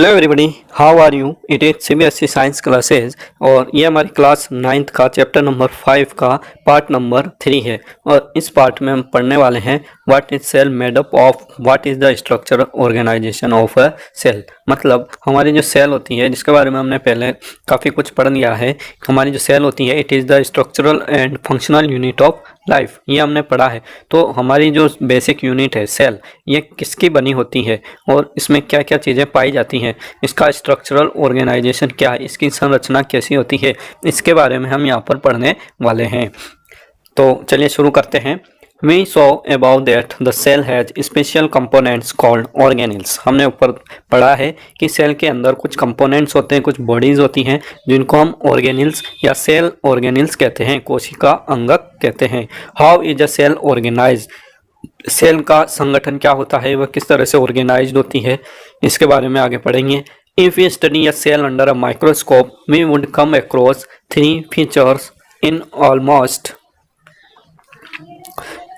Hello everybody, how are you. It is CBSE science classes और ये हमारी class 9th का चैप्टर नंबर 5 का पार्ट नंबर 3 है। और इस पार्ट में हम पढ़ने वाले हैं what is cell made up of, what is the structure organisation of a cell. मतलब हमारी जो सेल होती है, जिसके बारे में हमने पहले काफ़ी कुछ पढ़ लिया है। हमारी जो सेल होती है, it is the structural and functional unit of life, ये हमने पढ़ा है। तो हमारी जो बेसिक यूनिट है सेल, ये किसकी बनी होती है और इसमें क्या क्या चीज़ें पाई जाती हैं, इसका स्ट्रक्चरल ऑर्गेनाइजेशन क्या है, इसकी संरचना कैसी होती है, इसके बारे में हम यहाँ पर पढ़ने वाले हैं। तो चलिए शुरू करते हैं। We saw above that the cell has special components called organelles। हमने ऊपर पढ़ा है कि सेल के अंदर कुछ कंपोनेंट्स होते हैं, कुछ बॉडीज होती हैं, जिनको हम ऑर्गेनिल्स या सेल ऑर्गेनिल्स कहते हैं, कोशिका अंगक कहते हैं। How is a cell organise, cell का संगठन क्या होता है, वह किस तरह से ऑर्गेनाइज्ड होती है, इसके बारे में आगे पढ़ेंगे। If we study a cell under a microscope we would come across 3 features in almost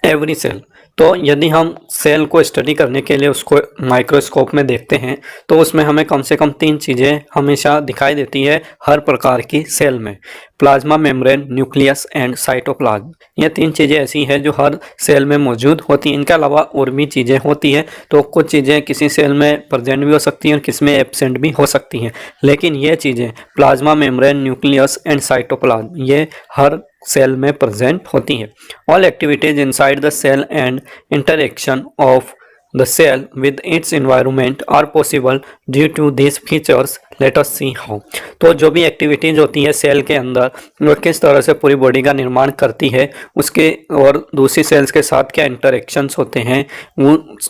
every cell. तो यदि हम सेल को स्टडी करने के लिए उसको माइक्रोस्कोप में देखते हैं तो उसमें हमें कम से कम 3 चीज़ें हमेशा दिखाई देती है हर प्रकार की सेल में। Plasma membrane, nucleus and cytoplasm, ये 3 चीज़ें ऐसी हैं जो हर सेल में मौजूद होती हैं। इनके अलावा और भी चीज़ें होती हैं, तो कुछ चीज़ें किसी सेल में प्रेजेंट भी हो सकती हैं और किसी में एब्सेंट भी हो सकती हैं। लेकिन ये चीज़ें plasma membrane, nucleus and cytoplasm, ये हर सेल में प्रेजेंट होती है। All activities inside the cell and interaction of the cell with its environment are possible due to this features. Let us see how. तो जो भी एक्टिविटीज होती है सेल के अंदर, वो किस तरह से पूरी बॉडी का निर्माण करती है, उसके और दूसरी सेल्स के साथ क्या इंटरेक्शंस होते हैं,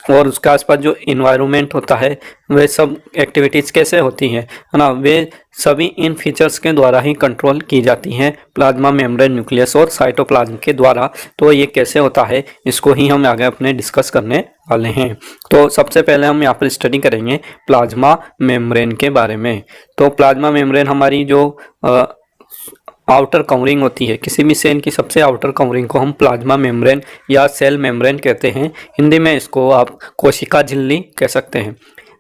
और उसके आसपास जो इन्वायरमेंट होता है, वे सब एक्टिविटीज़ कैसे होती हैं, है ना, वे सभी इन फीचर्स के द्वारा ही कंट्रोल की जाती हैं, प्लाज्मा मेम्ब्रेन, न्यूक्लियस और साइटोप्लाज्म के द्वारा। तो ये कैसे होता है, इसको ही हम आगे अपने डिस्कस करने वाले हैं। तो सबसे पहले हम यहाँ पर स्टडी करेंगे प्लाज्मा मेम्ब्रेन के बारे में। तो प्लाज्मा मेम्ब्रेन हमारी जो आउटर कवरिंग होती है, किसी भी सेल की सबसे आउटर कवरिंग को हम प्लाज्मा मेम्ब्रेन या सेल मेम्ब्रेन कहते हैं। हिंदी में इसको आप कोशिका झिल्ली कह सकते हैं।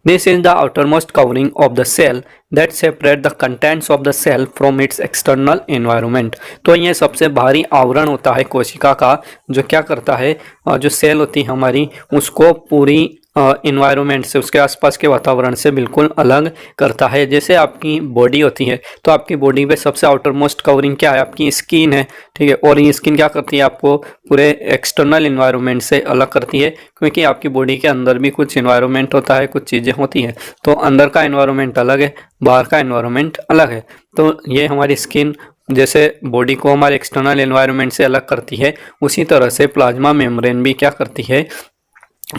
This is the outermost covering of the cell that separate the contents of the cell from its external environment। तो ये सबसे बाहरी आवरण होता है कोशिका का, जो क्या करता है, जो सेल होती है हमारी, उसको पूरी इन्वायरमेंट से, उसके आसपास के वातावरण से बिल्कुल अलग करता है। जैसे आपकी बॉडी होती है, तो आपकी बॉडी पे सबसे आउटर मोस्ट कवरिंग क्या है, आपकी स्किन है, ठीक है। और ये स्किन क्या करती है, आपको पूरे एक्सटर्नल इन्वायरमेंट से अलग करती है, क्योंकि आपकी बॉडी के अंदर भी कुछ इन्वायरमेंट होता है, कुछ चीज़ें होती हैं। तो अंदर का इन्वायरमेंट अलग है, बाहर का इन्वायरमेंट अलग है। तो ये हमारी स्किन जैसे बॉडी को हमारे एक्सटर्नल इन्वायरमेंट से अलग करती है, उसी तरह से प्लाज्मा मेम्ब्रेन भी क्या करती है,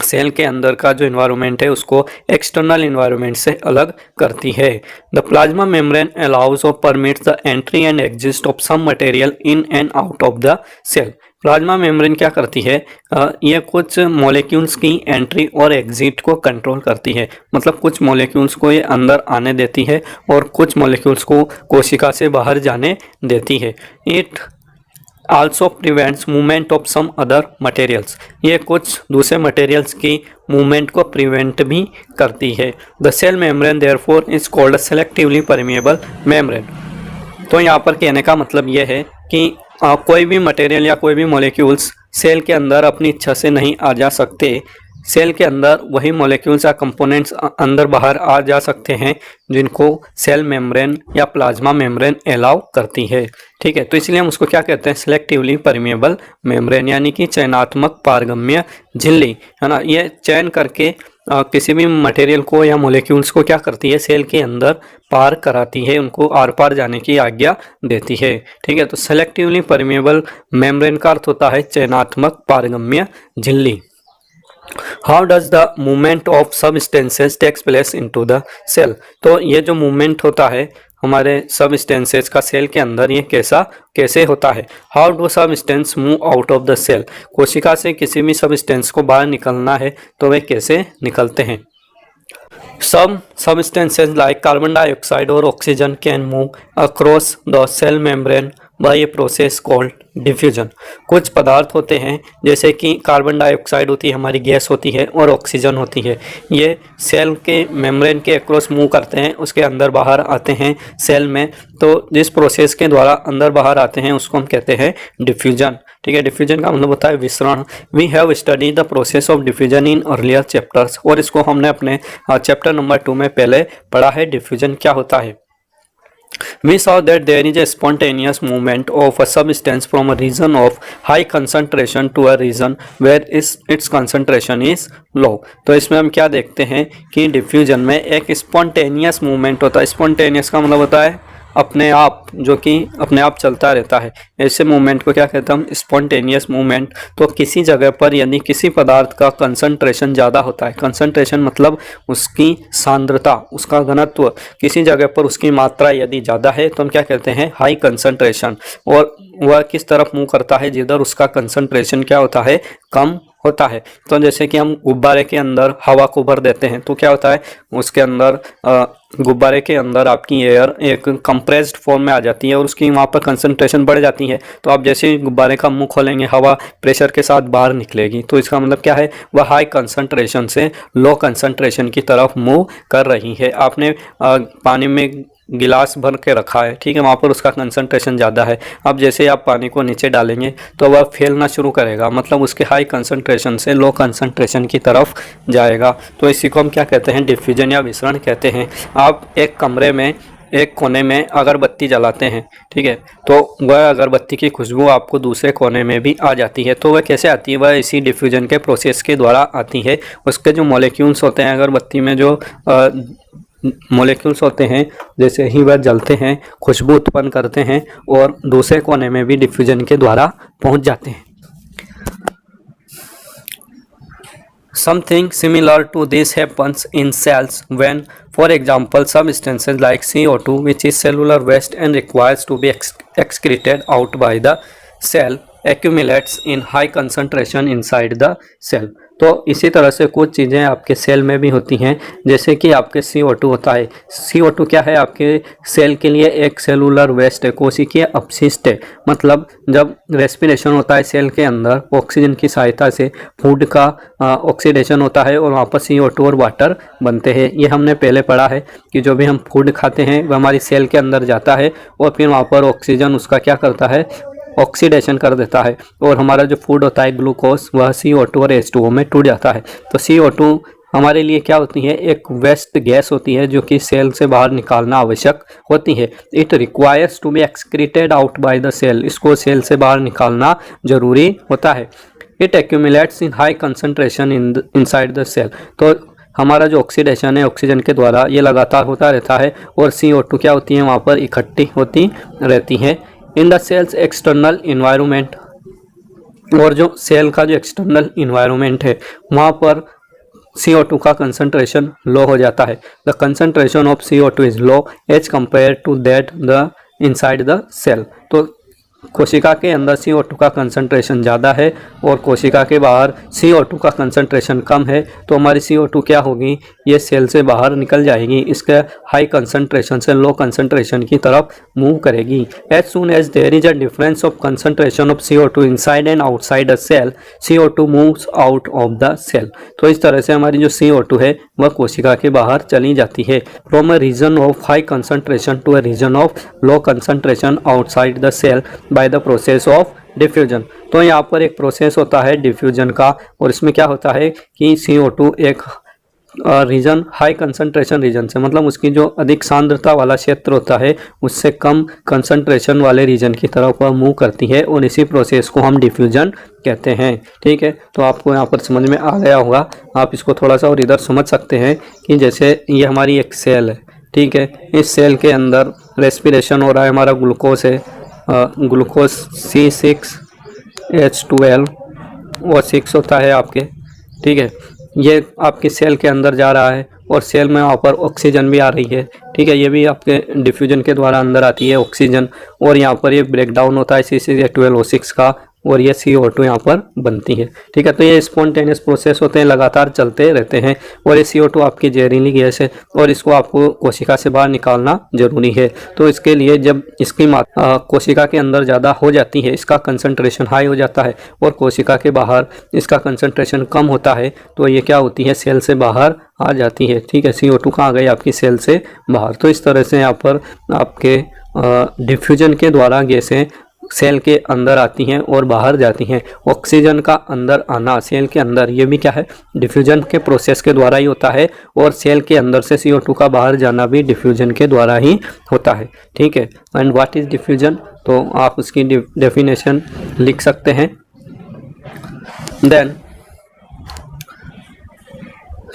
सेल के अंदर का जो इन्वायरमेंट है उसको एक्सटर्नल इन्वायरमेंट से अलग करती है। द प्लाज्मा मेम्ब्रेन अलाउज और permits the entry and exist of some material in and out of the cell. Plasma membrane क्या करती है, ये कुछ मॉलिक्यूल्स की एंट्री और एग्जिट को कंट्रोल करती है। मतलब कुछ मॉलिक्यूल्स को ये अंदर आने देती है और कुछ मॉलिक्यूल्स को कोशिका से बाहर जाने देती है। It also prevents movement of some other materials, ये कुछ दूसरे मटेरियल्स की मूवमेंट को प्रिवेंट भी करती है। The cell membrane therefore is called selectively permeable membrane. तो यहाँ पर कहने का मतलब ये है कि कोई भी मटेरियल या कोई भी मॉलिक्यूल्स सेल के अंदर अपनी इच्छा से नहीं आ जा सकते। सेल के अंदर वही मॉलिक्यूल्स या कंपोनेंट्स अंदर बाहर आ जा सकते हैं जिनको सेल मेम्ब्रेन या प्लाज्मा मेम्ब्रेन अलाउ करती है, ठीक है। तो इसलिए हम उसको क्या कहते हैं, सिलेक्टिवली परमिएबल मेम्ब्रेन, यानी कि चयनात्मक पारगम्य झिल्ली, है ना। ये चयन करके किसी भी मटेरियल को या मॉलिक्यूल्स को क्या करती है, सेल के अंदर पार कराती है, उनको आर पार जाने की आज्ञा देती है, ठीक है। तो सेलेक्टिवली परमिएबल मेम्ब्रेन का अर्थ होता है चयनात्मक पारगम्य झिल्ली। How does the movement of substances takes place into the cell. तो ये जो मूवमेंट होता है हमारे सबस्टेंसेस का सेल के अंदर, ये कैसे होता है। How do substance move out of the cell, कोशिका से किसी भी सबस्टेंस को बाहर निकलना है तो वे कैसे निकलते हैं। Some substances like carbon dioxide or oxygen can move across the cell membrane by a process called diffusion. कुछ पदार्थ होते हैं जैसे कि कार्बन डाइऑक्साइड होती है, हमारी गैस होती है, और ऑक्सीजन होती है। ये सेल के मेम्ब्रेन के अक्रॉस मूव करते हैं, उसके अंदर बाहर आते हैं सेल में। तो जिस प्रोसेस के द्वारा अंदर बाहर आते हैं उसको हम कहते हैं डिफ्यूजन। ठीक है, डिफ्यूजन का मतलब होता है विसरण। We have study the process of diffusion in earlier chapters, और इसको हमने अपने चैप्टर नंबर 2 में पहले पढ़ा है, डिफ्यूजन क्या होता है। We saw that there is a spontaneous movement of a substance from a region of high concentration to a region where its concentration is low। तो इसमें हम क्या देखते हैं कि डिफ्यूजन में एक स्पॉन्टेनियस मूवमेंट होता है। स्पॉन्टेनियस का मतलब होता है अपने आप, जो कि अपने आप चलता रहता है। ऐसे मूवमेंट को क्या कहते हैं हम, स्पॉन्टेनियस मूवमेंट। तो किसी जगह पर यदि किसी पदार्थ का कंसंट्रेशन ज़्यादा होता है, कंसंट्रेशन मतलब उसकी सांद्रता, उसका घनत्व, किसी जगह पर उसकी मात्रा यदि ज़्यादा है तो हम क्या कहते हैं, हाई कंसंट्रेशन। और वह किस तरफ मूव करता है, जिधर उसका कंसंट्रेशन क्या होता है, कम होता है। तो जैसे कि हम गुब्बारे के अंदर हवा को भर देते हैं तो क्या होता है, उसके अंदर गुब्बारे के अंदर आपकी एयर एक कंप्रेस्ड फॉर्म में आ जाती है और उसकी वहाँ पर कंसंट्रेशन बढ़ जाती है। तो आप जैसे ही गुब्बारे का मुंह खोलेंगे हवा प्रेशर के साथ बाहर निकलेगी। तो इसका मतलब क्या है, वह हाई कंसंट्रेशन से लो कंसंट्रेशन की तरफ मूव कर रही है। आपने पानी में गिलास भर के रखा है, ठीक है, वहाँ पर उसका कंसंट्रेशन ज़्यादा है। अब जैसे ही आप पानी को नीचे डालेंगे तो वह फैलना शुरू करेगा, मतलब उसके हाई कंसंट्रेशन से लो कंसंट्रेशन की तरफ जाएगा। तो इसी को हम क्या कहते हैं, डिफ्यूजन या विसरण कहते हैं। आप एक कमरे में एक कोने में अगरबत्ती जलाते हैं, ठीक है, तो वह अगरबत्ती की खुशबू आपको दूसरे कोने में भी आ जाती है। तो वह कैसे आती है, वह इसी डिफ्यूजन के प्रोसेस के द्वारा आती है। उसके जो मॉलिक्यूल्स होते हैं अगरबत्ती में, जो मॉलिक्यूल्स होते हैं, जैसे ही वह जलते हैं खुशबू उत्पन्न करते हैं और दूसरे कोने में भी डिफ्यूजन के द्वारा पहुंच जाते हैं। Something similar to this happens in cells when, for example, substances like CO2, which is cellular waste and requires to be excreted out by the cell, accumulates in high concentration inside the cell। तो इसी तरह से कुछ चीज़ें आपके cell में भी होती हैं, जैसे कि आपके CO2 होता है। CO2 क्या है, आपके सेल के लिए एक सेलुलर वेस्ट है, कोशिकीय अपशिष्ट है। मतलब जब रेस्पिरेशन होता है सेल के अंदर, ऑक्सीजन की सहायता से फूड का ऑक्सीडेशन होता है और वहाँ पर CO2 और वाटर बनते हैं। ये हमने पहले पढ़ा है कि जो भी हम फूड खाते हैं वह हमारी सेल के अंदर जाता है और फिर वहाँ पर ऑक्सीजन उसका क्या करता है, ऑक्सीडेशन कर देता है, और हमारा जो फूड होता है ग्लूकोज, वह CO2 और H2O में टूट जाता है। तो CO2 हमारे लिए क्या होती है, एक वेस्ट गैस होती है जो कि सेल से बाहर निकालना आवश्यक होती है। It requires to be excreted out by the cell, इसको सेल से बाहर निकालना जरूरी होता है। It accumulates in high concentration inside the cell. तो हमारा जो ऑक्सीडेशन है ऑक्सीजन के द्वारा ये लगातार होता रहता है और CO2 क्या होती है, वहाँ पर इकट्ठी होती रहती है। In the cells external environment, और जो सेल का जो एक्सटर्नल इन्वायरमेंट है वहाँ पर CO2 का कंसंट्रेशन लो हो जाता है। The concentration of CO2 is low as compare to that the inside the cell. तो कोशिका के अंदर CO2 का कंसंट्रेशन ज़्यादा है और कोशिका के बाहर CO2 का कंसंट्रेशन कम है। तो हमारी CO2 क्या होगी, ये सेल से बाहर निकल जाएगी, इसके हाई कंसंट्रेशन से लो कंसंट्रेशन की तरफ मूव करेगी। As soon as there is a difference of concentration of CO2 inside and outside a cell, CO2 moves out of the cell. तो इस तरह से हमारी जो CO2 है वह कोशिका के बाहर चली जाती है। From a region of high concentration to a region of low concentration outside the cell by the process of diffusion. तो यहाँ पर एक प्रोसेस होता है डिफ्यूजन का, और इसमें क्या होता है कि CO2 एक रीजन हाई कंसंट्रेशन रीजन से, मतलब उसकी जो अधिक सांद्रता वाला क्षेत्र होता है उससे कम कंसंट्रेशन वाले रीजन की तरफ वह मूव करती है, और इसी प्रोसेस को हम डिफ्यूजन कहते हैं। ठीक है, तो आपको यहाँ पर समझ में आ गया होगा। आप इसको थोड़ा सा और इधर समझ सकते हैं कि जैसे ये हमारी एक सेल है, ठीक है, इस सेल के अंदर रेस्पिरेशन हो रहा है, हमारा ग्लूकोज है, ग्लूकोज C6H12 वो 6 होता है आपके, ठीक है, ये आपकी सेल के अंदर जा रहा है और सेल में वहाँ पर ऑक्सीजन भी आ रही है, ठीक है, ये भी आपके डिफ्यूजन के द्वारा अंदर आती है ऑक्सीजन, और यहाँ पर ये ब्रेक डाउन होता है C6H12O6 का, और ये CO2 यहाँ पर बनती है। ठीक है, तो ये स्पॉन्टेनियस प्रोसेस होते हैं, लगातार चलते रहते हैं और ये CO2 आपकी जहरीली गैस है और इसको आपको कोशिका से बाहर निकालना जरूरी है। तो इसके लिए जब इसकी मात्रा कोशिका के अंदर ज़्यादा हो जाती है, इसका कंसंट्रेशन हाई हो जाता है और कोशिका के बाहर इसका कंसंट्रेशन कम होता है, तो ये क्या होती है, सेल से बाहर आ जाती है। ठीक है, CO2 कहाँ गई, आपकी सेल से बाहर। तो इस तरह से यहाँ पर आपके डिफ्यूजन के द्वारा गैसें सेल के अंदर आती हैं और बाहर जाती हैं। ऑक्सीजन का अंदर आना सेल के अंदर, ये भी क्या है, डिफ्यूजन के प्रोसेस के द्वारा ही होता है और सेल के अंदर से CO2 का बाहर जाना भी डिफ्यूजन के द्वारा ही होता है। ठीक है, एंड व्हाट इज डिफ्यूजन, तो आप उसकी डेफिनेशन लिख सकते हैं। Then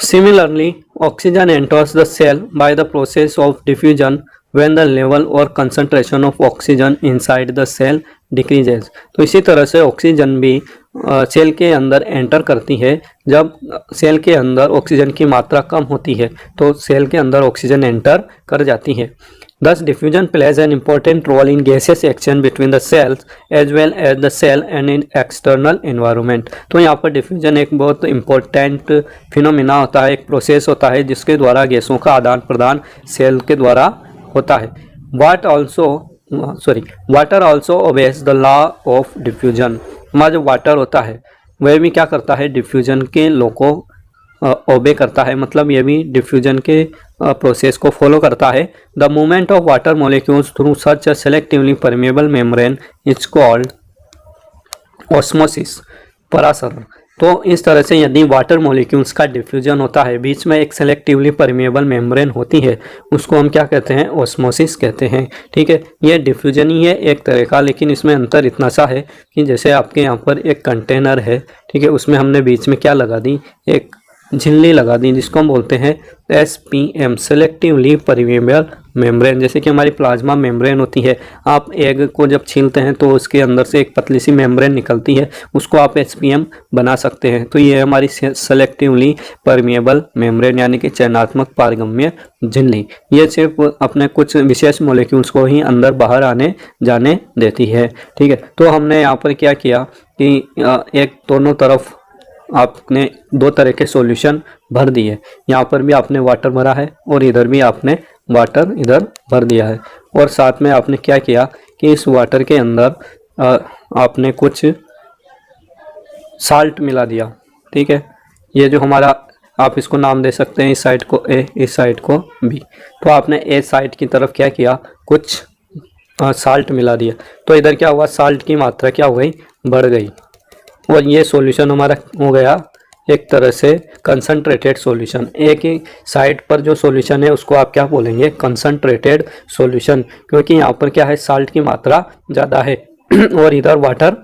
similarly oxygen enters the cell by the process of diffusion when the level or concentration of oxygen inside the cell decreases। तो इसी तरह से ऑक्सीजन भी सेल के अंदर एंटर करती है। जब सेल के अंदर ऑक्सीजन की मात्रा कम होती है तो सेल के अंदर ऑक्सीजन एंटर कर जाती है। Thus diffusion plays an important role in gaseous exchange between the cells as well as the cell and in external environment। तो यहाँ पर डिफ्यूजन एक बहुत इम्पोर्टेंट फिनोमिना होता है, एक प्रोसेस होता है जिसके द्वारा गैसों का आदान प्रदान सेल के द्वारा होता है। Water also obeys the law of diffusion. हमारा जो वाटर होता है वह भी क्या करता है, डिफ्यूजन के लॉ को ओबे करता है, मतलब ये भी डिफ्यूजन के प्रोसेस को फॉलो करता है। The movement of water molecules through such a selectively permeable membrane is called osmosis, परासरण। तो इस तरह से यदि वाटर मॉलिक्यूल्स का डिफ्यूजन होता है, बीच में एक सेलेक्टिवली परमेबल मेम्ब्रेन होती है, उसको हम क्या कहते हैं, ऑस्मोसिस कहते हैं। ठीक है, ये डिफ्यूजन ही है एक तरह का, लेकिन इसमें अंतर इतना सा है कि जैसे आपके यहाँ पर एक कंटेनर है, ठीक है, उसमें हमने बीच में क्या लगा दी, एक झिल्ली लगा दी जिसको हम बोलते हैं SPM, सेलेक्टिवली परमेबल मेम्ब्रेन। जैसे कि हमारी प्लाज्मा मेम्ब्रेन होती है, आप एग को जब छीलते हैं तो उसके अंदर से एक पतली सी मेम्ब्रेन निकलती है, उसको आप SPM बना सकते हैं। तो ये हमारी सेलेक्टिवली परमेबल मेम्ब्रेन यानी कि चयनात्मक पारगम्य झिल्ली, ये सिर्फ अपने कुछ विशेष मॉलिक्यूल्स को ही अंदर बाहर आने जाने देती है। ठीक है, तो हमने यहाँ पर क्या किया कि एक दोनों तरफ आपने दो तरह के सॉल्यूशन भर दिए। यहाँ पर भी आपने वाटर भरा है और इधर भी आपने वाटर इधर भर दिया है, और साथ में आपने क्या किया कि इस वाटर के अंदर आपने कुछ साल्ट मिला दिया। ठीक है, ये जो हमारा, आप इसको नाम दे सकते हैं, इस साइड को A, इस साइड को B। तो आपने A साइड की तरफ क्या किया, कुछ साल्ट मिला दिया, तो इधर क्या हुआ, साल्ट की मात्रा क्या हो गई, बढ़ गई, और ये सॉल्यूशन हमारा हो गया एक तरह से कंसंट्रेटेड सॉल्यूशन। एक ही साइड पर जो सॉल्यूशन है उसको आप क्या बोलेंगे, कंसंट्रेटेड सॉल्यूशन, क्योंकि यहाँ पर क्या है, साल्ट की मात्रा ज़्यादा है और इधर वाटर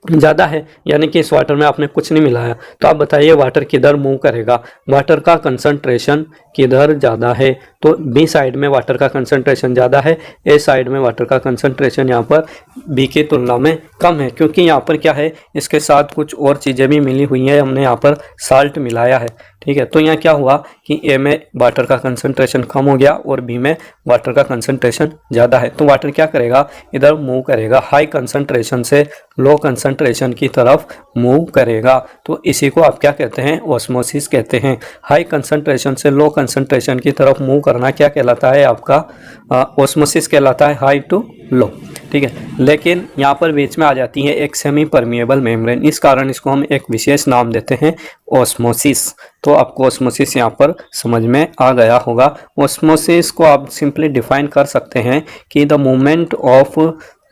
ज़्यादा है, यानी कि इस वाटर में आपने कुछ नहीं मिलाया। तो आप बताइए वाटर किधर मूव करेगा, वाटर का कंसंट्रेशन किधर ज़्यादा है, तो बी साइड में वाटर का कंसंट्रेशन ज़्यादा है, ए साइड में वाटर का कंसंट्रेशन यहाँ पर बी की तुलना में कम है, क्योंकि यहाँ पर क्या है, इसके साथ कुछ और चीज़ें भी मिली हुई हैं, हमने यहाँ पर साल्ट मिलाया है। ठीक है, तो यहाँ क्या हुआ कि ए में वाटर का कंसंट्रेशन कम हो गया और बी में वाटर का कंसंट्रेशन ज़्यादा है। तो वाटर क्या करेगा, इधर मूव करेगा, हाई कंसंट्रेशन से लो कंसंट्रेशन की तरफ मूव करेगा। तो इसी को आप क्या कहते हैं, ऑस्मोसिस कहते हैं। हाई कंसंट्रेशन से लो कंसंट्रेशन की तरफ मूव करना क्या कहलाता है, आपका ऑस्मोसिस कहलाता है, हाई टू लो। ठीक है, लेकिन यहाँ पर बीच में आ जाती है एक सेमी परमिएबल मेम्ब्रेन, इस कारण इसको हम एक विशेष नाम देते हैं, ऑस्मोसिस। तो आपको ऑस्मोसिस यहाँ पर समझ में आ गया होगा। ऑस्मोसिस को आप सिंपली डिफाइन कर सकते हैं कि the movement of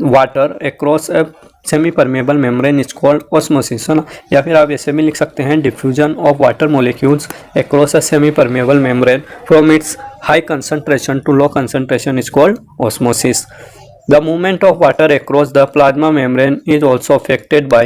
water across a semi permeable membrane is called osmosis, है ना। या फिर आप ऐसे भी लिख सकते हैं, diffusion of water molecules across a semi permeable membrane from its high concentration to low concentration is called osmosis. The movement of water across the plasma membrane is also affected by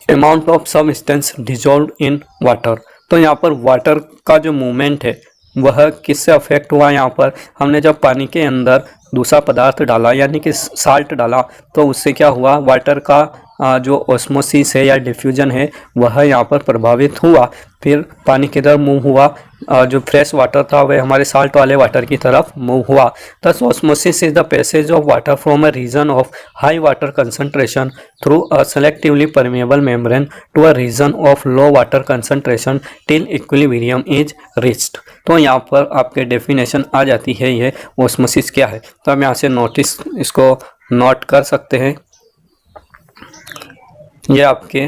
amount of substance dissolved in water। तो यहाँ पर water का जो movement है वह किससे affect हुआ, यहाँ पर हमने जब पानी के अंदर दूसरा पदार्थ डाला यानी कि साल्ट डाला, तो उससे क्या हुआ, वाटर का जो ऑस्मोसिस है या डिफ्यूजन है वह यहाँ पर प्रभावित हुआ। फिर पानी किधर मूव हुआ, जो फ्रेश वाटर था वह हमारे साल्ट वाले वाटर की तरफ मूव हुआ। Thus osmosis is the passage of water from a region of high water concentration through a selectively permeable membrane to a region of low water concentration till equilibrium is reached. तो यहाँ पर आपके definition आ जाती है ये osmosis क्या है। तो हम यहाँ से नोटिस इसको नोट कर सकते हैं। ये आपके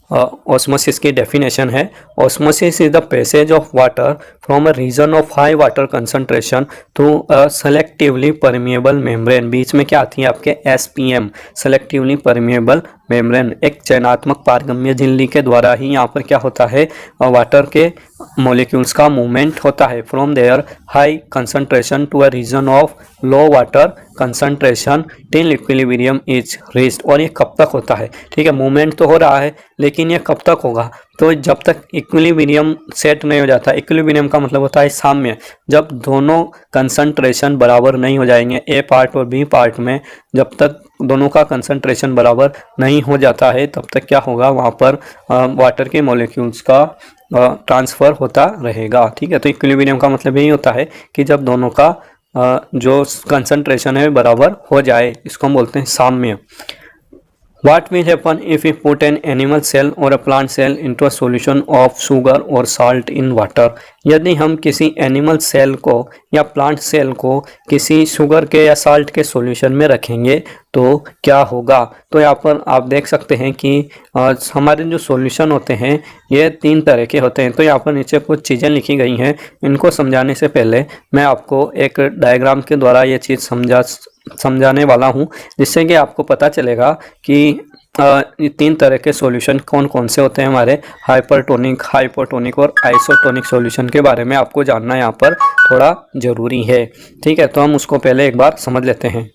ऑस्मोसिस की डेफिनेशन है। Osmosis is the passage of water from a region of high water concentration through a selectively permeable membrane. बीच में क्या आती है आपके एसपीएम, सेलेक्टिवली परमिएबल मेम्ब्रेन। एक चयनात्मक पारगम्य झिल्ली के द्वारा ही यहाँ पर क्या होता है, वाटर के मॉलिक्यूल्स का मूवमेंट होता है from there high concentration to a region of low water concentration till equilibrium is reached. और ये कब तक होता है, ठीक है, मूवमेंट तो हो रहा है लेकिन ये कब तक होगा, तो जब तक इक्विलिब्रियम सेट नहीं हो जाता। इक्विलिब्रियम का मतलब होता है साम्य। जब दोनों कंसंट्रेशन बराबर नहीं हो जाएंगे ए पार्ट और बी पार्ट में, जब तक दोनों का कंसंट्रेशन बराबर नहीं हो जाता है तब तक क्या होगा, वहाँ पर वाटर के मॉलिक्यूल्स का ट्रांसफ़र होता रहेगा, ठीक है। तो इक्विलिब्रियम का मतलब यही होता है कि जब दोनों का जो कंसंट्रेशन है बराबर हो जाए, इसको हम बोलते हैं साम्य। What will happen if we put an animal cell or a plant cell into a solution of sugar or salt in water? यदि हम किसी एनिमल सेल को या प्लांट सेल को किसी शुगर के या साल्ट के सॉल्यूशन में रखेंगे तो क्या होगा। तो यहाँ पर आप देख सकते हैं कि हमारे जो सॉल्यूशन होते हैं ये 3 तरह के होते हैं। तो यहाँ पर नीचे कुछ चीज़ें लिखी गई हैं, इनको समझाने से पहले मैं आपको एक डायग्राम के द्वारा ये चीज़ समझाने वाला हूँ, जिससे कि आपको पता चलेगा कि ये 3 तरह के सॉल्यूशन कौन कौन से होते हैं। हमारे हाइपरटोनिक, हाइपोटोनिक और आइसोटोनिक सॉल्यूशन के बारे में आपको जानना यहाँ पर थोड़ा ज़रूरी है, ठीक है। तो हम उसको पहले एक बार समझ लेते हैं।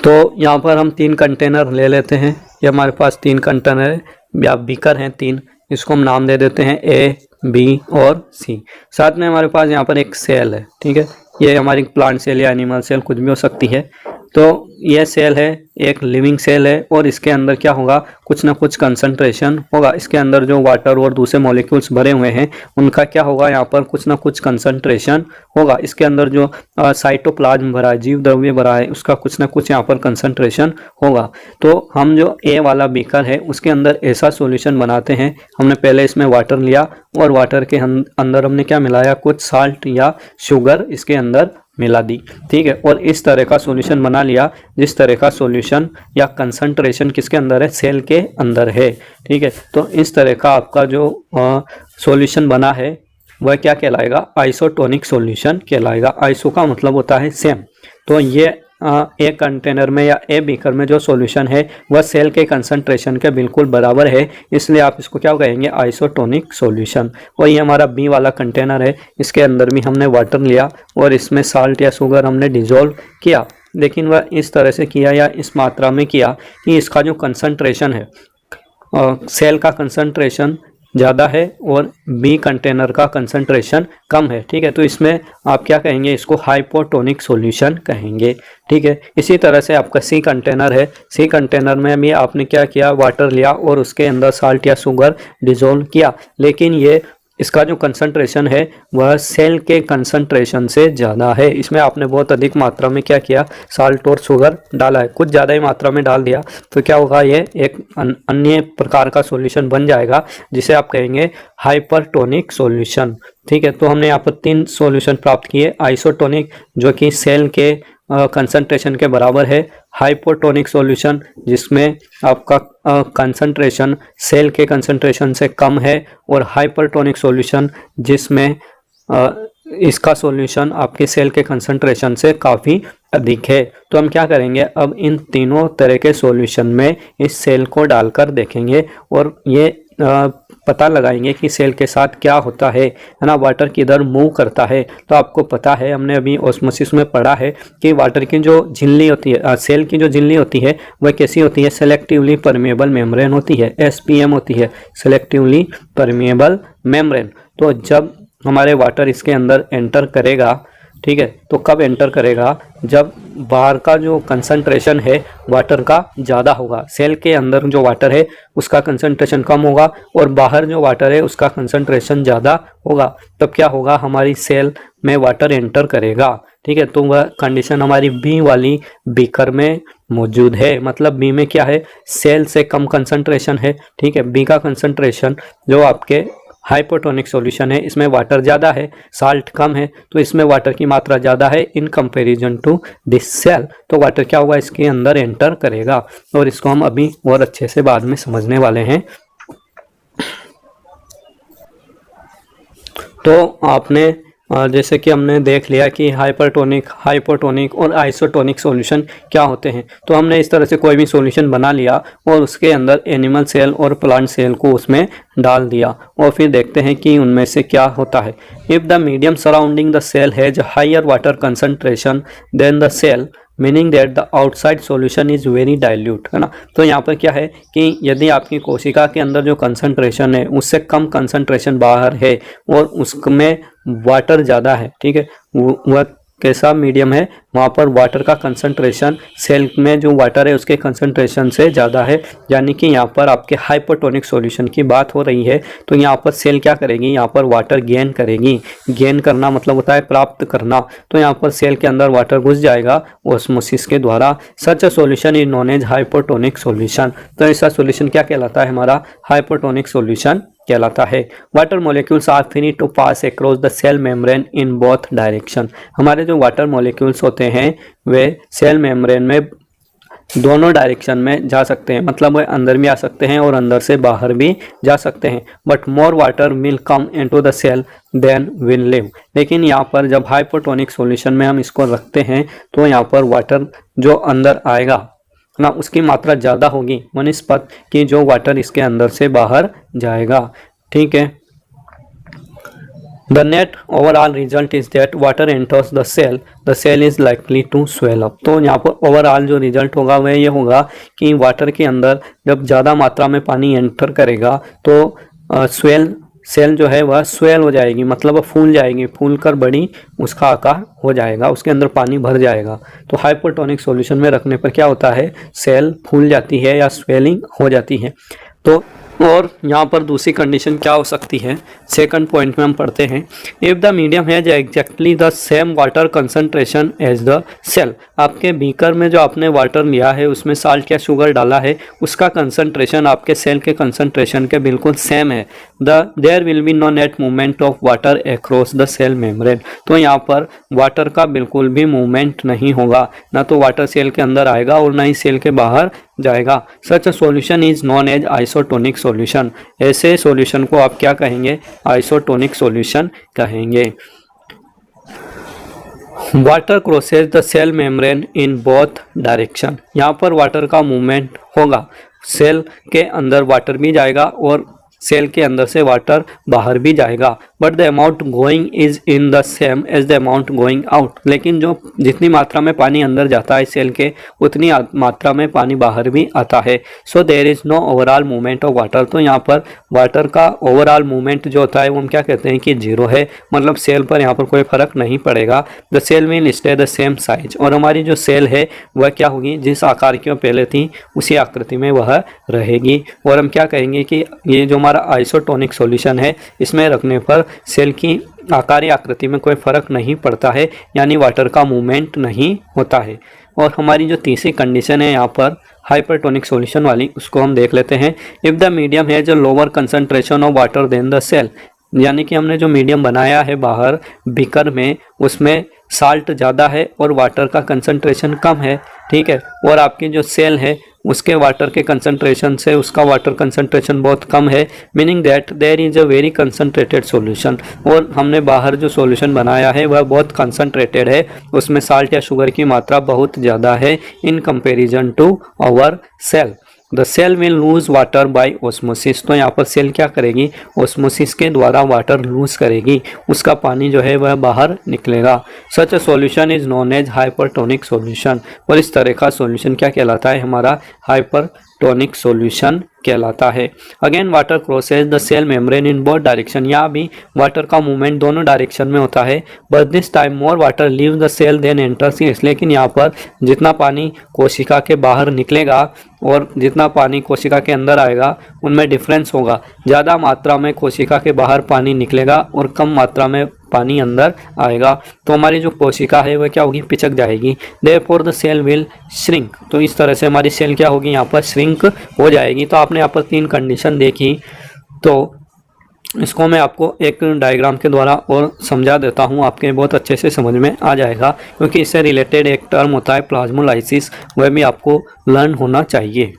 तो यहाँ पर हम 3 कंटेनर ले लेते हैं। ये हमारे पास 3 कंटेनर है या बीकर हैं 3, इसको हम नाम दे देते हैं ए, बी और सी। साथ में हमारे पास यहाँ पर एक सेल है, ठीक है। ये हमारी प्लांट सेल या एनिमल सेल कुछ भी हो सकती है। तो यह सेल है, एक लिविंग सेल है और इसके अंदर क्या होगा, कुछ ना कुछ कंसंट्रेशन होगा। इसके अंदर जो वाटर और दूसरे मॉलिक्यूल्स भरे हुए हैं उनका क्या होगा, यहाँ पर कुछ ना कुछ कंसंट्रेशन होगा। इसके अंदर जो साइटोप्लाज्म भरा है, जीव द्रव्य भरा है, उसका कुछ ना कुछ यहाँ पर कंसंट्रेशन होगा। तो हम जो ए वाला बीकर है उसके अंदर ऐसा सॉल्यूशन बनाते हैं। हमने पहले इसमें वाटर लिया और वाटर के अंदर हमने क्या मिलाया, कुछ साल्ट या शुगर इसके अंदर मिला दी, ठीक है। और इस तरह का सॉल्यूशन बना लिया जिस तरह का सॉल्यूशन या कंसंट्रेशन किसके अंदर है, सेल के अंदर है, ठीक है। तो इस तरह का आपका जो सॉल्यूशन बना है वह क्या कहलाएगा, आइसोटोनिक सॉल्यूशन कहलाएगा। आइसो का मतलब होता है सेम। तो ये एक कंटेनर में या ए बीकर में जो सॉल्यूशन है वह सेल के कंसंट्रेशन के बिल्कुल बराबर है, इसलिए आप इसको क्या कहेंगे, आइसोटोनिक सॉल्यूशन। और ये हमारा बी वाला कंटेनर है, इसके अंदर भी हमने वाटर लिया और इसमें साल्ट या शुगर हमने डिजोल्व किया, लेकिन वह इस तरह से किया या इस मात्रा में किया कि इसका जो कंसंट्रेशन है, सेल का कंसंट्रेशन ज़्यादा है और बी कंटेनर का कंसंट्रेशन कम है, ठीक है। तो इसमें आप क्या कहेंगे, इसको हाइपोटोनिक सॉल्यूशन कहेंगे, ठीक है। इसी तरह से आपका सी कंटेनर है, सी कंटेनर में भी आपने क्या किया, वाटर लिया और उसके अंदर साल्ट या शुगर डिजोल्व किया, लेकिन ये इसका जो कंसंट्रेशन है वह सेल के कंसंट्रेशन से ज़्यादा है। इसमें आपने बहुत अधिक मात्रा में क्या किया, साल्ट और शुगर डाला है, कुछ ज़्यादा ही मात्रा में डाल दिया, तो क्या होगा, ये एक अन्य प्रकार का सॉल्यूशन बन जाएगा जिसे आप कहेंगे हाइपरटोनिक सॉल्यूशन, ठीक है। तो हमने यहाँ पर 3 सॉल्यूशन प्राप्त किए, आइसोटोनिक जो कि सेल के कंसंट्रेशन के बराबर है, हाइपोटोनिक सॉल्यूशन जिसमें आपका कंसंट्रेशन सेल के कंसंट्रेशन से कम है, और हाइपरटोनिक सॉल्यूशन जिसमें इसका सॉल्यूशन आपके सेल के कंसंट्रेशन से काफ़ी अधिक है। तो हम क्या करेंगे, अब इन तीनों तरह के सॉल्यूशन में इस सेल को डालकर देखेंगे और ये पता लगाएंगे कि सेल के साथ क्या होता है ना, वाटर किधर मूव करता है। तो आपको पता है, हमने अभी ऑस्मोसिस में पढ़ा है कि वाटर की जो झिल्ली होती है, सेल की जो झिल्ली होती है वह कैसी होती है, सेलेक्टिवली परमेबल मेम्ब्रेन होती है, एसपीएम होती है, सेलेक्टिवली परमेबल मेम्ब्रेन। तो जब हमारे वाटर इसके अंदर एंटर करेगा ठीक है। तो कब एंटर करेगा, जब बाहर का जो कंसंट्रेशन है वाटर का ज़्यादा होगा, सेल के अंदर जो वाटर है उसका कंसंट्रेशन कम होगा और बाहर जो वाटर है उसका कंसंट्रेशन ज़्यादा होगा, तब क्या होगा, हमारी सेल में वाटर एंटर करेगा। ठीक है। तो वह कंडीशन हमारी बी वाली बीकर में मौजूद है। मतलब बी में क्या है, सेल से कम कंसंट्रेशन है। ठीक है। बी का कंसंट्रेशन जो आपके हाइपोटोनिक सॉल्यूशन है, इसमें वाटर ज़्यादा है, साल्ट कम है, तो इसमें वाटर की मात्रा ज़्यादा है in comparison to this cell. तो वाटर क्या होगा, इसके अंदर एंटर करेगा और इसको हम अभी और अच्छे से बाद में समझने वाले हैं। तो आपने जैसे कि हमने देख लिया कि हाइपरटोनिक, हाइपोटोनिक और आइसोटोनिक सॉल्यूशन क्या होते हैं। तो हमने इस तरह से कोई भी सॉल्यूशन बना लिया और उसके अंदर एनिमल सेल और प्लांट सेल को उसमें डाल दिया और फिर देखते हैं कि उनमें से क्या होता है। If the medium surrounding the cell has higher water concentration than the cell, meaning that the outside solution is very dilute, है ना। तो यहाँ पर क्या है कि यदि आपकी कोशिका के अंदर जो कंसंट्रेशन है उससे कम कंसंट्रेशन बाहर है और उसमें वाटर ज़्यादा है, ठीक है, वह कैसा मीडियम है, वहाँ पर वाटर का कंसंट्रेशन सेल में जो वाटर है उसके कंसंट्रेशन से ज़्यादा है, यानी कि यहाँ पर आपके हाइपोटोनिक सॉल्यूशन की बात हो रही है। तो यहाँ पर सेल क्या करेगी, यहाँ पर वाटर गेन करेगी। गेन करना मतलब होता है प्राप्त करना। तो यहाँ पर सेल के अंदर वाटर घुस जाएगा ऑस्मोसिस के द्वारा। Such a solution is known as hypotonic solution. तो ऐसा सॉल्यूशन क्या कहलाता है, हमारा हाइपोटोनिक सॉल्यूशन कहलाता है। Water molecules are free to pass across the cell membrane in both direction. हमारे जो वाटर मॉलिक्यूल्स होते हैं वे सेल मेम्ब्रेन में दोनों डायरेक्शन में जा सकते हैं, मतलब वे अंदर भी आ सकते हैं और अंदर से बाहर भी जा सकते हैं। But more water will come into the cell than will leave. लेकिन यहाँ पर जब हाइपोटोनिक सॉल्यूशन में हम इसको रखते हैं तो यहाँ पर वाटर जो अंदर आएगा ना उसकी मात्रा ज़्यादा होगी वनिस्पत कि जो वाटर इसके अंदर से बाहर जाएगा। ठीक है। The net overall result is that water enters the cell is likely to swell up. तो यहाँ पर ओवरऑल जो रिजल्ट होगा वह ये होगा कि वाटर के अंदर जब ज़्यादा मात्रा में पानी एंटर करेगा तो सेल जो है वह स्वेल हो जाएगी, मतलब वह फूल जाएगी, फूल कर बड़ी उसका आकार हो जाएगा, उसके अंदर पानी भर जाएगा। तो हाइपोटोनिक सॉल्यूशन में रखने पर क्या होता है, सेल फूल जाती है या स्वेलिंग हो जाती है। तो और यहाँ पर दूसरी कंडीशन क्या हो सकती है, सेकंड पॉइंट में हम पढ़ते हैं। If the medium has exactly the same water concentration as the cell. आपके बीकर में जो आपने वाटर लिया है उसमें साल्ट या शुगर डाला है, उसका कंसंट्रेशन आपके सेल के कंसंट्रेशन के बिल्कुल सेम है। There will be no net movement of water across the cell membrane. तो यहाँ पर वाटर का बिल्कुल भी मूवमेंट नहीं होगा, ना तो वाटर सेल के अंदर आएगा और ना ही सेल के बाहर जाएगा। Such a solution is known as isotonic solution. ऐसे सॉल्यूशन को आप क्या कहेंगे, आइसोटोनिक सॉल्यूशन कहेंगे। Water crosses the cell membrane in both direction. यहाँ पर वाटर का मूवमेंट होगा, सेल के अंदर वाटर भी जाएगा और सेल के अंदर से वाटर बाहर भी जाएगा। But the amount going is in the same as the amount going out. लेकिन जो जितनी मात्रा में पानी अंदर जाता है सेल के उतनी मात्रा में पानी बाहर भी आता है। So there is no overall movement of water. तो यहाँ पर वाटर का ओवरऑल मूवमेंट जो होता है वो हम क्या कहते हैं कि जीरो है, मतलब सेल पर यहाँ पर कोई फर्क नहीं पड़ेगा। The cell will stay the same size. और हमारी जो सेल है वह क्या होगी, जिस आकार की पहले थी उसी आकृति में वह रहेगी। और हम क्या कहेंगे कि ये जो हमारा आइसोटोनिक सॉल्यूशन है इसमें रखने पर सेल की आकार या आकृति में कोई फर्क नहीं पड़ता है, यानी वाटर का मूवमेंट नहीं होता है। और हमारी जो तीसरी कंडीशन है यहाँ पर हाइपरटोनिक सॉल्यूशन वाली, उसको हम देख लेते हैं। If the medium has a lower concentration of water than the cell. यानी कि हमने जो मीडियम बनाया है बाहर बीकर में उसमें साल्ट ज़्यादा है और वाटर का कंसंट्रेशन कम है, ठीक है, और आपकी जो सेल है उसके वाटर के कंसंट्रेशन से उसका वाटर कंसंट्रेशन बहुत कम है, meaning that there is a very concentrated solution. और हमने बाहर जो सॉल्यूशन बनाया है वह बहुत कंसंट्रेटेड है, उसमें साल्ट या शुगर की मात्रा बहुत ज़्यादा है in comparison to our cell. The cell will lose water by osmosis. तो यहाँ पर सेल क्या करेगी, ऑस्मोसिस के द्वारा वाटर लूज करेगी, उसका पानी जो है वह बाहर निकलेगा। Such a solution is known as hypertonic solution. और इस तरह का सॉल्यूशन क्या कहलाता है, हमारा हाइपरटोनिक सॉल्यूशन कहलाता है। Again water crosses the cell membrane in both direction, यहाँ भी वाटर का मूवमेंट दोनों डायरेक्शन में होता है। But this time more water leave the cell than enters, लेकिन यहाँ पर जितना पानी कोशिका के बाहर निकलेगा और जितना पानी कोशिका के अंदर आएगा उनमें डिफरेंस होगा। ज़्यादा मात्रा में कोशिका के बाहर पानी निकलेगा और कम मात्रा में पानी अंदर आएगा, तो हमारी जो कोशिका है वह क्या होगी, पिचक जाएगी। Therefore the cell will shrink, तो इस तरह से हमारी सेल क्या होगी, यहाँ पर श्रिंक हो जाएगी। तो आपने यहाँ पर 3 कंडीशन देखी, तो इसको मैं आपको एक डायग्राम के द्वारा और समझा देता हूँ, आपके बहुत अच्छे से समझ में आ जाएगा, क्योंकि इससे रिलेटेड एक टर्म होता है प्लाज्मोलाइसिस, वह भी आपको लर्न होना चाहिए।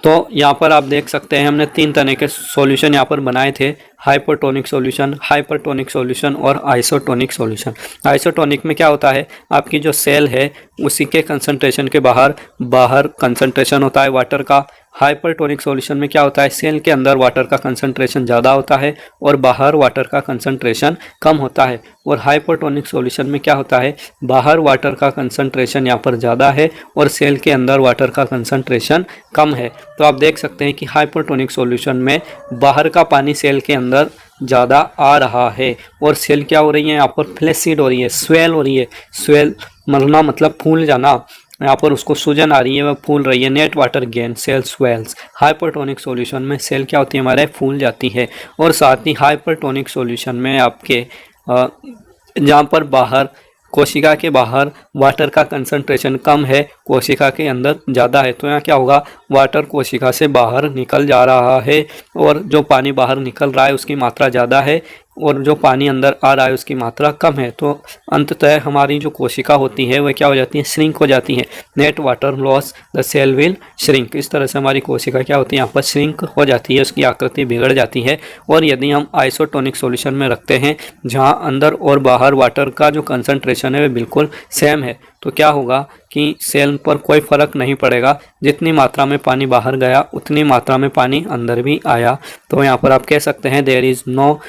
तो यहाँ पर आप देख सकते हैं हमने 3 तरह के सॉल्यूशन यहाँ पर बनाए थे, हाइपरटोनिक सॉल्यूशन, हाइपरटोनिक सॉल्यूशन और आइसोटोनिक सॉल्यूशन। आइसोटोनिक में क्या होता है, आपकी जो सेल है उसी के कंसंट्रेशन के बाहर कंसंट्रेशन होता है वाटर का। हाइपरटोनिक सॉल्यूशन में क्या होता है, सेल के अंदर वाटर का कंसंट्रेशन ज़्यादा होता है और बाहर वाटर का कंसंट्रेशन कम होता है। और हाइपरटोनिक सॉल्यूशन में क्या होता है, बाहर वाटर का कंसंट्रेशन यहाँ पर ज़्यादा है और सेल के अंदर वाटर का कंसंट्रेशन कम है। तो आप देख सकते हैं कि हाइपरटोनिक सॉल्यूशन में बाहर का पानी सेल के अंदर ज़्यादा आ रहा है और सेल क्या हो रही है, यहाँ पर फ्लैसिड हो रही है, स्वेल हो रही है। स्वेल मरना मतलब फूल जाना, यहाँ पर उसको सूजन आ रही है, वह फूल रही है। Net water gain, cell swells. Hypertonic solution में सेल क्या होती है, हमारे फूल जाती है। और साथ ही हाइपरटोनिक सॉल्यूशन में आपके जहाँ पर बाहर कोशिका के बाहर वाटर का कंसंट्रेशन कम है, कोशिका के अंदर ज़्यादा है, तो यहाँ क्या होगा, वाटर कोशिका से बाहर निकल जा रहा है और जो पानी बाहर निकल रहा है उसकी मात्रा ज़्यादा है और जो पानी अंदर आ रहा है उसकी मात्रा कम है। तो अंततः हमारी जो कोशिका होती है वह क्या हो जाती है, श्रिंक हो जाती है। Net water loss the cell will shrink, इस तरह से हमारी कोशिका क्या होती है, यहाँ पर श्रिंक हो जाती है, उसकी आकृति बिगड़ जाती है। और यदि हम आइसोटोनिक सॉल्यूशन में रखते हैं जहाँ अंदर और बाहर वाटर का जो कंसंट्रेशन है वह बिल्कुल सेम है, तो क्या होगा कि सेल पर कोई फ़र्क नहीं पड़ेगा, जितनी मात्रा में पानी बाहर गया उतनी मात्रा में पानी अंदर भी आया। तो यहाँ पर आप कह सकते हैं देयर इज़ नो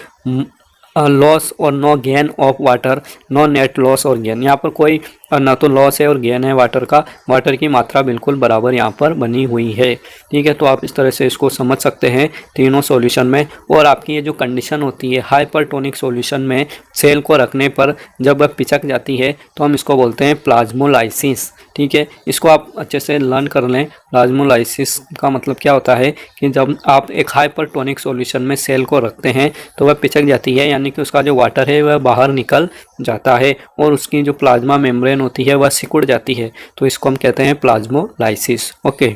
लॉस और no gain of water, no net loss और गेन। यहाँ पर कोई ना तो लॉस है और गेन है वाटर का, वाटर की मात्रा बिल्कुल बराबर यहाँ पर बनी हुई है। ठीक है, तो आप इस तरह से इसको समझ सकते हैं तीनों सॉल्यूशन में। और आपकी ये जो कंडीशन होती है हाइपरटोनिक सॉल्यूशन में, सेल को रखने पर जब वह पिचक जाती है तो हम इसको बोलते हैं प्लाज्मोलाइसिस। ठीक है, इसको आप अच्छे से लर्न कर लें। प्लाज्मोलाइसिस का मतलब क्या होता है कि जब आप एक हाइपरटोनिक सॉल्यूशन में सेल को रखते हैं तो वह पिचक जाती है, यानी कि उसका जो वाटर है वह बाहर निकल जाता है और उसकी जो प्लाज्मा मेम्ब्रेन होती है वह सिकुड़ जाती है, तो इसको हम कहते हैं प्लाज्मोलाइसिस। ओके,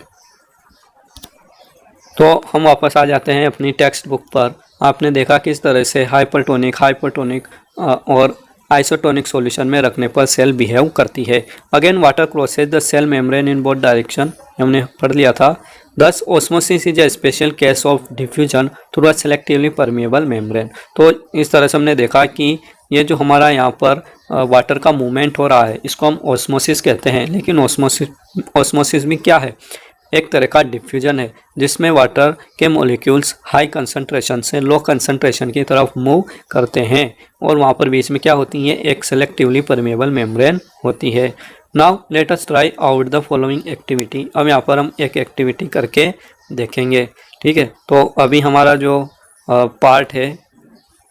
तो हम वापस आ जाते हैं अपनी टेक्स्ट बुक पर। आपने देखा किस तरह से हाइपरटोनिक और आइसोटोनिक सॉल्यूशन में रखने पर सेल बिहेव करती है। Again water crosses the cell membrane in both direction, हमने पढ़ लिया था। Thus osmosis is a special case of diffusion through a selectively permeable membrane. तो इस तरह से हमने देखा कि ये जो हमारा यहाँ पर वाटर का मूवमेंट हो रहा है इसको हम ऑस्मोसिस कहते हैं। लेकिन ऑस्मोसिस भी क्या है, एक तरह का डिफ्यूजन है जिसमें वाटर के मॉलिक्यूल्स हाई कंसंट्रेशन से लो कंसंट्रेशन की तरफ मूव करते हैं और वहाँ पर बीच में क्या होती है, एक सेलेक्टिवली परमिएबल मेम्ब्रेन होती है। Now let us try out the following activity. अब यहाँ पर हम एक एक्टिविटी करके देखेंगे। ठीक है, तो अभी हमारा जो पार्ट है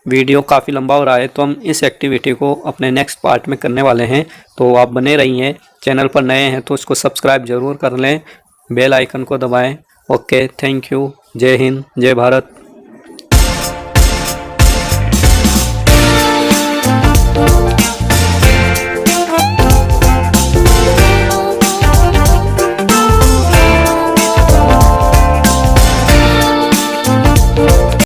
वीडियो काफ़ी लंबा हो रहा है, तो हम इस एक्टिविटी को अपने नेक्स्ट पार्ट में करने वाले हैं। तो आप बने रहिए, चैनल पर नए हैं तो इसको सब्सक्राइब ज़रूर कर लें, बेल आइकन को दबाएं। ओके, थैंक यू, जय हिंद, जय भारत।